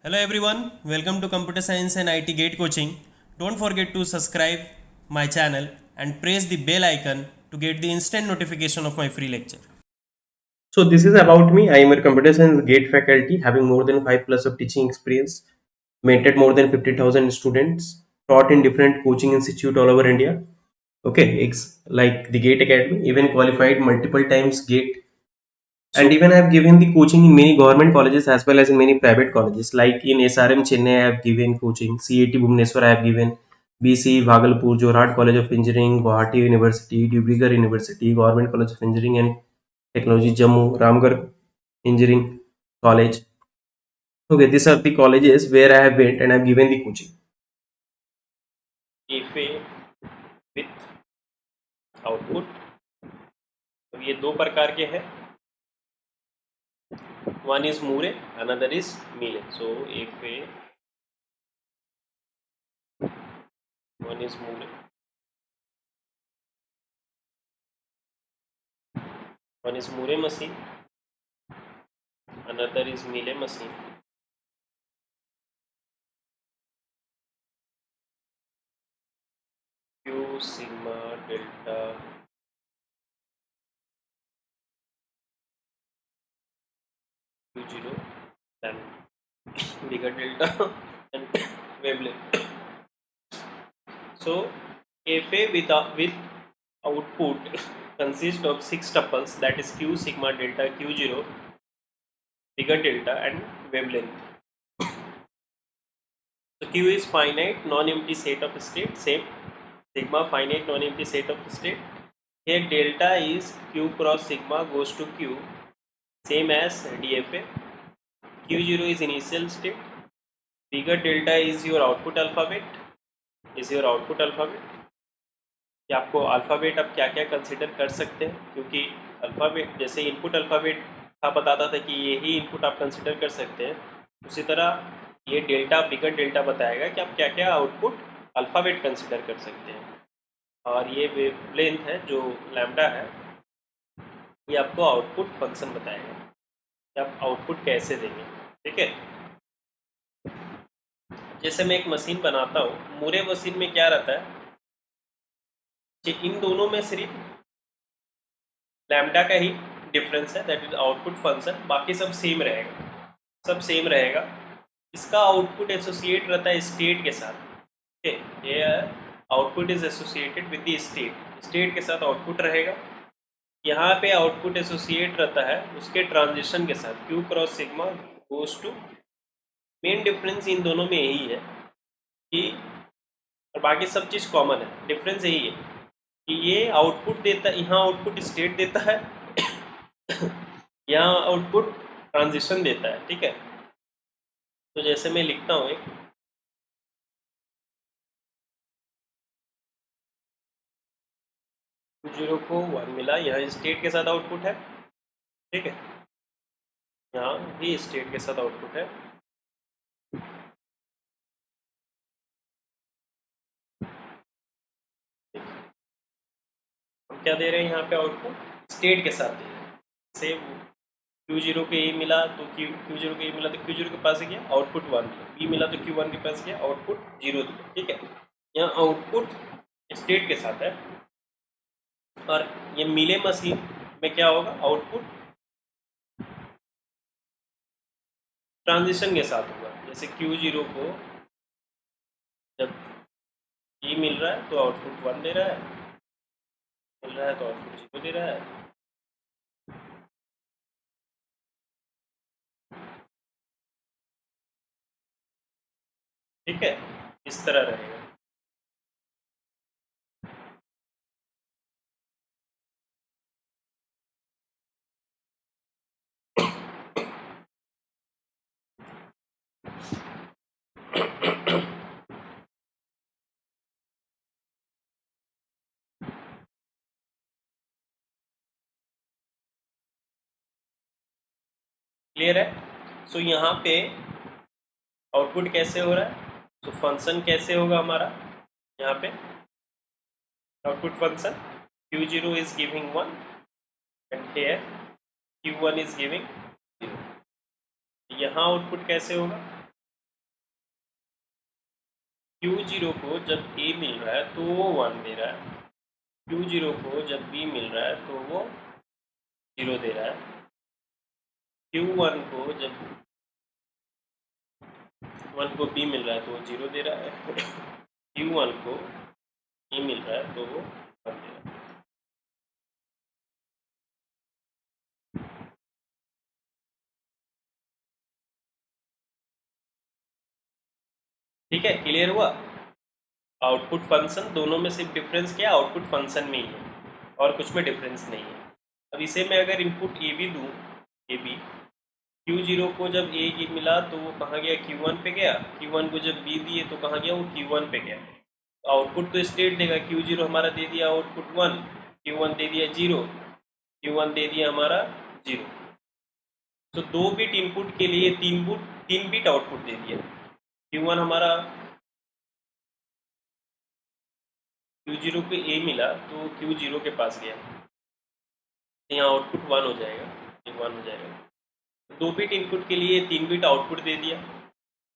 Hello everyone, welcome to Computer Science and IT Gate Coaching. Don't forget to subscribe my channel and press the bell icon to get the instant notification of my free lecture. So this is about me. I am a computer science gate faculty having more than 5 plus of teaching experience, mentored more than 50,000 students, taught in different coaching institute all over India. Okay, it's like the Gate Academy, even qualified multiple times Gate, and even I have given the coaching in many government colleges as well as in many private colleges. Like in SRM Chennai, I have given coaching. CAT Bhubaneswar, I have given. BC Bhagalpur, Jorhat College of Engineering, Guwahati University, Dibrugarh University, Government College of Engineering and Technology, Jammu, Ramgarh Engineering College. Okay, these are the colleges where I have went and I have given the coaching. FA with output. अब ये दो प्रकार के हैं. One is Mure, another is Miele. So FA, one is Mure, one is Mure machine, another is Miele machine. Q sigma delta Q0 then bigger delta and wavelength. So FA with output consists of 6 tuples, that is Q sigma delta Q0 bigger delta and wavelength. So Q is finite non-empty set of state, same. Sigma finite non-empty set of state. Here delta is Q cross sigma goes to Q, same as DFA. Q0 is initial state. Bigger delta is your output alphabet. कि आपको alphabet आप क्या क्या consider कर सकते हैं, क्योंकि alphabet जैसे इनपुट अल्फ़ाबेट था बताता था कि यही इनपुट आप कंसिडर कर सकते हैं, उसी तरह ये डेल्टा बिगर डेल्टा बताएगा कि आप क्या क्या आउटपुट अल्फ़ाबेट कंसिडर कर सकते हैं. और ये वेवलेंथ है जो लैम्डा है, ये आपको आउटपुट फंक्शन बताएगा कि आप आउटपुट कैसे देंगे. ठीक है, जैसे मैं एक मशीन बनाता हूँ, मूरे मशीन में क्या रहता है कि इन दोनों में सिर्फ लैम्डा का ही डिफरेंस है, दैट इज आउटपुट फंक्शन, बाकी सब सेम रहेगा. इसका आउटपुट एसोसिएट रहता है स्टेट के साथ. ओके, ये output is associated with the state के साथ आउटपुट रहेगा. यहाँ पे आउटपुट एसोसिएट रहता है उसके ट्रांजिशन के साथ, q cross sigma goes to. Main difference इन दोनों में यही है कि, और बाकी सब चीज़ कॉमन है, डिफरेंस यही है कि ये आउटपुट देता है, यहाँ आउटपुट स्टेट देता है यहाँ आउटपुट ट्रांजिशन देता है. ठीक है, तो जैसे मैं लिखता हूँ एक Q0 को 1 मिला, यहाँ स्टेट के साथ आउटपुट है. ठीक है, यहाँ भी स्टेट के साथ आउटपुट है. हम क्या दे रहे हैं यहाँ पे, आउटपुट स्टेट के साथ दे रहे हैं. सेम Q0 को A मिला तो Q0 को A मिला तो Q0 के पास गया आउटपुट 1, B मिला तो Q1 के पास गया आउटपुट 0 दिया. ठीक है, यहाँ आउटपुट स्टेट के साथ है. और ये मिले मशीन में क्या होगा, आउटपुट ट्रांजिशन के साथ होगा. जैसे Q0 को जब E मिल रहा है तो आउटपुट 1 दे रहा है, मिल रहा है तो आउटपुट 0 दे रहा है. ठीक है, इस तरह रहेगा. क्लियर है. सो यहाँ पे आउटपुट कैसे हो रहा है, तो फंक्शन कैसे होगा हमारा, यहाँ पे output function Q0 is giving 1 and here Q1 is giving 0. यहाँ आउटपुट कैसे होगा, Q0 को जब A मिल रहा है तो वो 1 दे रहा है, Q0 को जब B मिल रहा है तो वो 0 दे रहा है, Q1 को जब 1 को B मिल रहा है तो वो 0 दे रहा है Q1 को E मिल रहा है तो वो 1 दे रहा है। ठीक है, क्लियर हुआ। आउटपुट फंक्शन दोनों में सिर्फ डिफरेंस क्या है, आउटपुट फंक्शन में ही है और कुछ में डिफरेंस नहीं है। अब इसे मैं अगर इनपुट ए बी दूँ, ए बी, Q0 को जब ए की मिला तो वो कहाँ गया, Q1 पे गया, Q1 को जब B दिए तो कहाँ गया, वो Q1 पे गया। तो आउटपुट तो स्टेट देगा, Q0 हमारा दे दिया आउटपुट 1, Q1 दे दिया 0, Q1 दे दिया हमारा 0। तो 2 बिट इनपुट के लिए 3 बिट आउटपुट दे दिया। Q1 हमारा Q0 को A मिला तो Q0 के पास गया, तो यहाँ आउटपुट 1 हो जाएगा, ये 1 हो जाएगा। 2 बिट इनपुट के लिए 3 बिट आउटपुट दे दिया,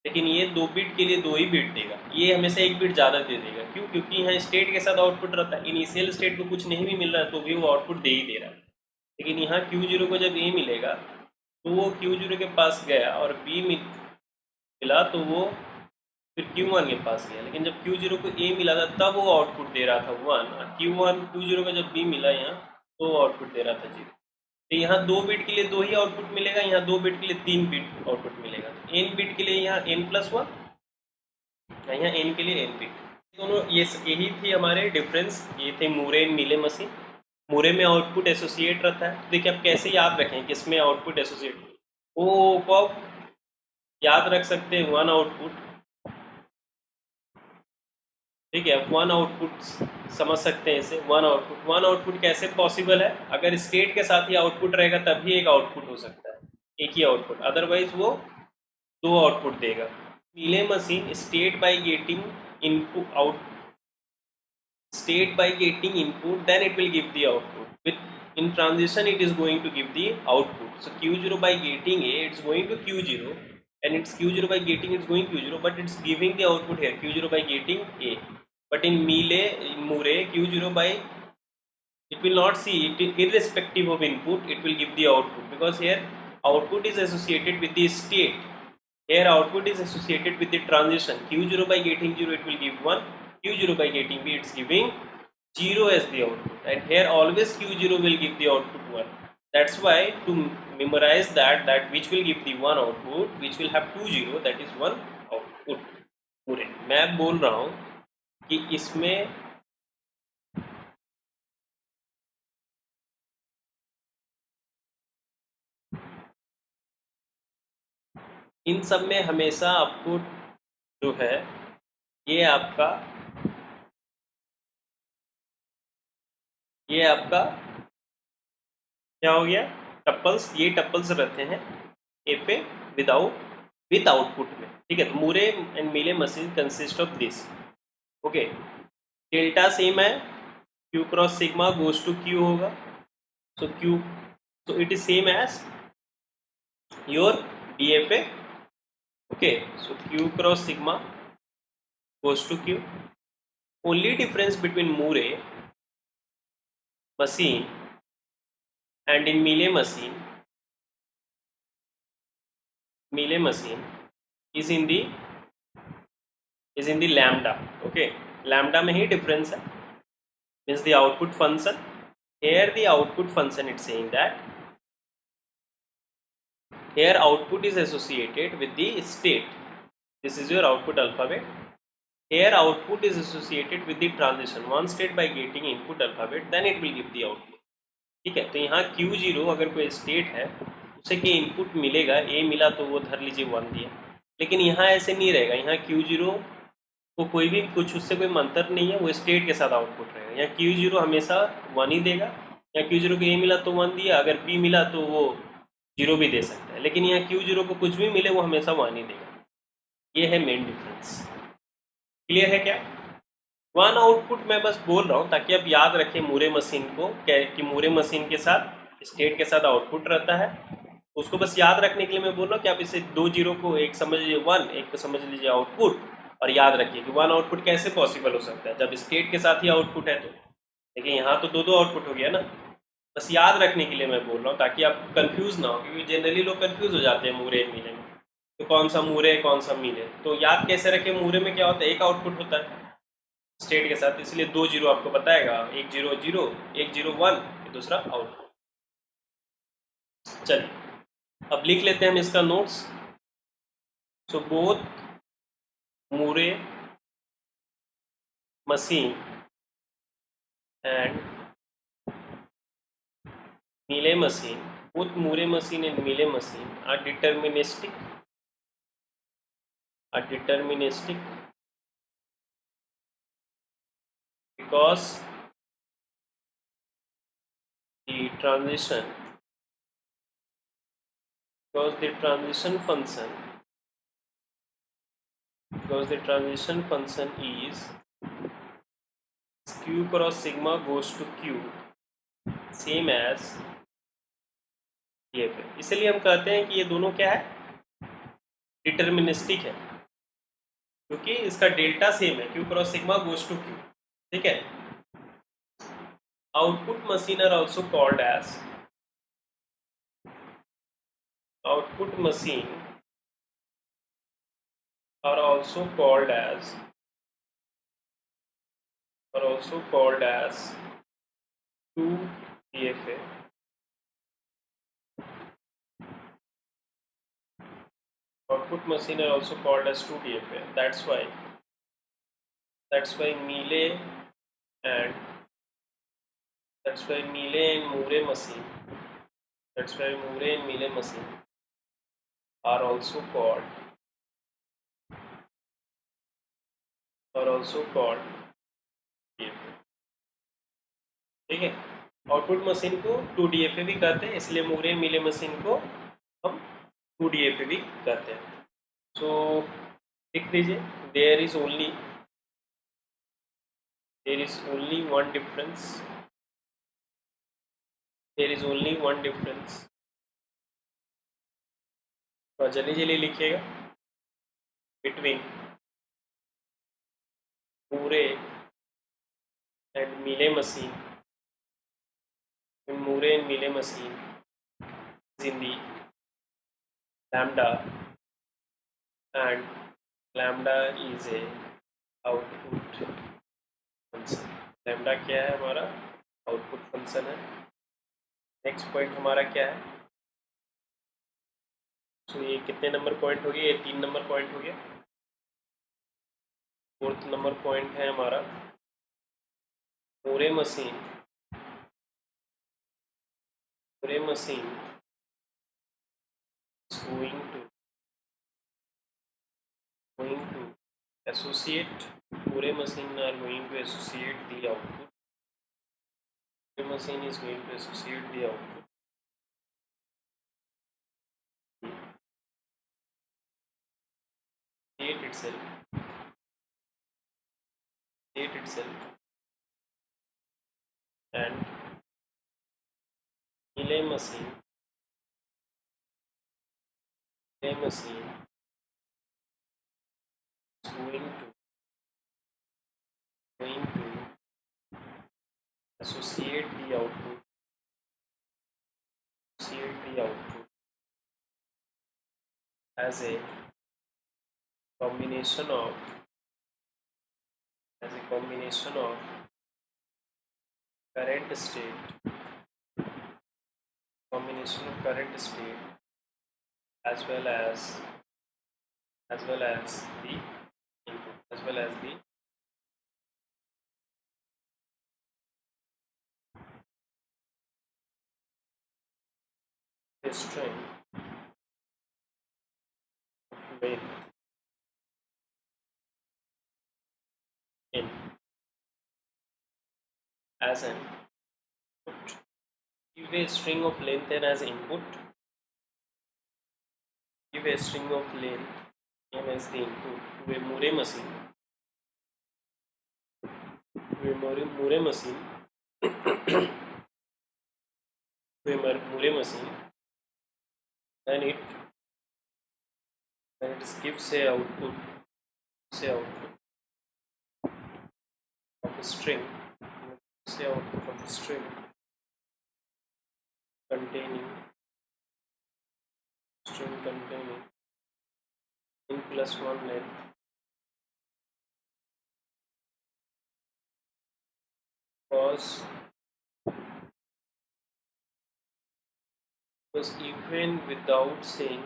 लेकिन ये 2 बिट के लिए 2 ही बिट देगा, ये हमेशा 1 बिट ज़्यादा दे देगा। क्यों? क्योंकि यहाँ स्टेट के साथ आउटपुट रहता है, इनिशियल स्टेट को कुछ नहीं भी मिल रहा है तो भी वो आउटपुट दे ही दे रहा है। लेकिन यहाँ Q0 को जब A मिलेगा तो वो Q0 के पास गया और B मिला तो वो फिर Q1 के पास गया। लेकिन जब Q0 को A मिला था तब वो आउटपुट दे रहा था 1, और Q0 का जब B मिला यहाँ तो आउटपुट दे रहा था 0। तो यहाँ 2 बिट के लिए 2 ही आउटपुट मिलेगा, यहाँ 2 बिट के लिए 3 बिट आउटपुट मिलेगा। n बिट के लिए यहाँ n+1, यहाँ n के लिए n बिट। दोनों यही थी हमारे डिफरेंस, ये थे मूरे एंड मीले मशीन। मूरे में आउटपुट एसोसिएट रहता है, देखिए आप कैसे याद रखें किसमें आउटपुट एसोसिएट, वो आप याद रख सकते हैं 1 आउटपुट। ठीक है, 1 आउटपुट समझ सकते हैं इसे, 1 आउटपुट कैसे पॉसिबल है, अगर स्टेट के साथ ही आउटपुट रहेगा तभी एक आउटपुट हो सकता है, एक ही आउटपुट, अदरवाइज वो 2 आउटपुट देगा। Mealy machine state by getting input out, state by getting input, then it will give the output. With in transition it is going to give the output. So Q0 by getting A, it's going to Q0, and it's Q0 by getting it's going Q0, but it's giving the output here Q0 by getting A. But in Mure Q0 by, it will not see it, irrespective of input it will give the output, because here output is associated with the state, here output is associated with the transition. Q0 by getting 0 it will give 1, Q0 by getting B it's giving 0 as the output, and here always Q0 will give the output 1. That's why to memorize that which will give the 1 output, which will have 2 0, that is 1 output. पूरे मैं बोल रहा हूँ कि इसमें इन सब में हमेशा आपको जो है ये आपका क्या हो गया, टप्पल्स, ये टप्पल्स रहते हैं ए पे विद आउटपुट में। ठीक है, तो Moore and Mealy machine consist of this. Okay, delta same है, Q cross sigma goes to Q होगा, सो Q, so it is same as your DFA. Okay, so Q cross sigma goes to Q. Only difference between Moore machine and in Mealy machine is in the lambda. Okay, lambda में ही difference है, means the output function. Here the output function, it's saying that here output is associated with the state. This is your output alphabet. Here output is associated with the transition. One state by getting input alphabet, then it will give the output. ठीक है, तो यहाँ Q0 अगर कोई state है उसे के input मिलेगा, A मिला तो वो धर लीजिए 1 दिया, लेकिन यहाँ ऐसे नहीं रहेगा, यहाँ Q0 को कोई भी कुछ उससे कोई मंतर नहीं है, वो स्टेट के साथ आउटपुट रहेगा। यहाँ Q0 हमेशा 1 ही देगा, यहाँ Q0 को A मिला तो 1 दिया, अगर B मिला तो वो 0 भी दे सकता है, लेकिन यहाँ Q0 को कुछ भी मिले वो हमेशा 1 ही देगा। ये है मेन डिफरेंस। क्लियर है क्या? 1 आउटपुट मैं बस बोल रहा हूँ ताकि आप याद रखें मूरे मशीन को, क्या कि मूरे मशीन के साथ स्टेट के साथ आउटपुट रहता है, उसको बस याद रखने के लिए मैं बोल रहा हूँ कि आप इसे 2 0 को एक समझ लीजिए 1, एक को समझ लीजिए आउटपुट, और याद रखिए कि वन आउटपुट कैसे पॉसिबल हो सकता है, जब स्टेट के साथ ही आउटपुट है तो। देखिए यहाँ तो दो दो आउटपुट हो गया ना, बस याद रखने के लिए मैं बोल रहा हूँ ताकि आप कंफ्यूज ना हो, क्योंकि जनरली लोग कंफ्यूज हो जाते हैं मूरे मीले में, तो कौन सा मूरे कौन सा मीले। तो याद कैसे रखें, मूरे में क्या होता है, एक आउटपुट होता है स्टेट के साथ, इसलिए 2 जीरो आपको बताएगा, 1 0 0, 1 0 1, दूसरा आउटपुट। चलिए अब लिख लेते हैं हम इसका notes. So both Moore machine and Mealy machine, both Murray machine and Mealy machine are deterministic because the transition function is q cross sigma goes to q same as dfa, इसलिए हम कहते हैं कि ये दोनों क्या है, डिटर्मिनिस्टिक है, क्योंकि इसका डेल्टा सेम है, q cross sigma goes to q। ठीक है। Output machine are also called as to DFA। Output machine are also called as 2DFA. That's why Mealy and Murray machine. That's why Murray and Mealy machine are also called DFA. ठीक है। Output machine को 2DFA भी कहते हैं, इसलिए मूरे Mealy machine को हम 2DFA भी कहते हैं। सो लिख दीजिए, there is only one difference तो जल्दी लिखिएगा, between Moore and Mealy machine, Murray and Mealy machine is in the lambda, and lambda is a output function। lambda क्या है हमारा, आउटपुट फंक्शन है। नेक्स्ट पॉइंट हमारा क्या है, तो ये कितने नंबर पॉइंट हो गया, ये 3 नंबर पॉइंट हो गया। 4th नंबर पॉइंट है हमारा, Murray machine is going to associate, Murray machine are going to associate the output, Murray machine is going to associate the output state itself and Mealy machine is going to associate the output as a combination of current state as well as the input, as well as the string of length in as an input. Give a string of length n as input, give a string of length n as the input to a Murray machine, then it gives a output say output of a string, say output of a string containing n plus 1 length was even without saying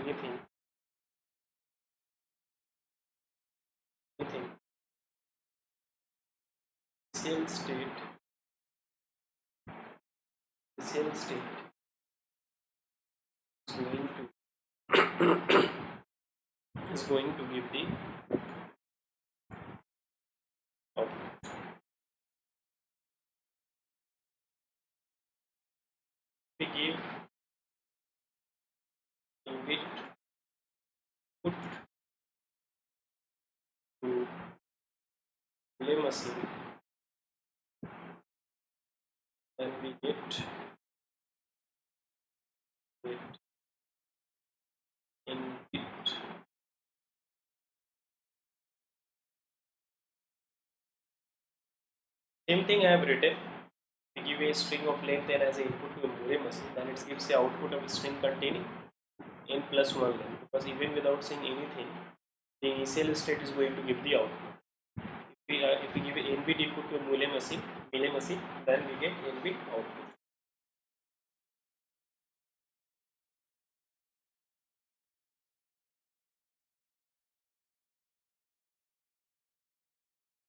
anything initial state is going to is going to give the output. We give input to relay machine, and we get input. Same thing I have written. We give a string of length n as an input to a relay machine, then it gives the output of a string containing n plus 1 length, because even without saying anything, the initial state is going to give the output. If we give a n bit input to a relay machine, then we get n bit output.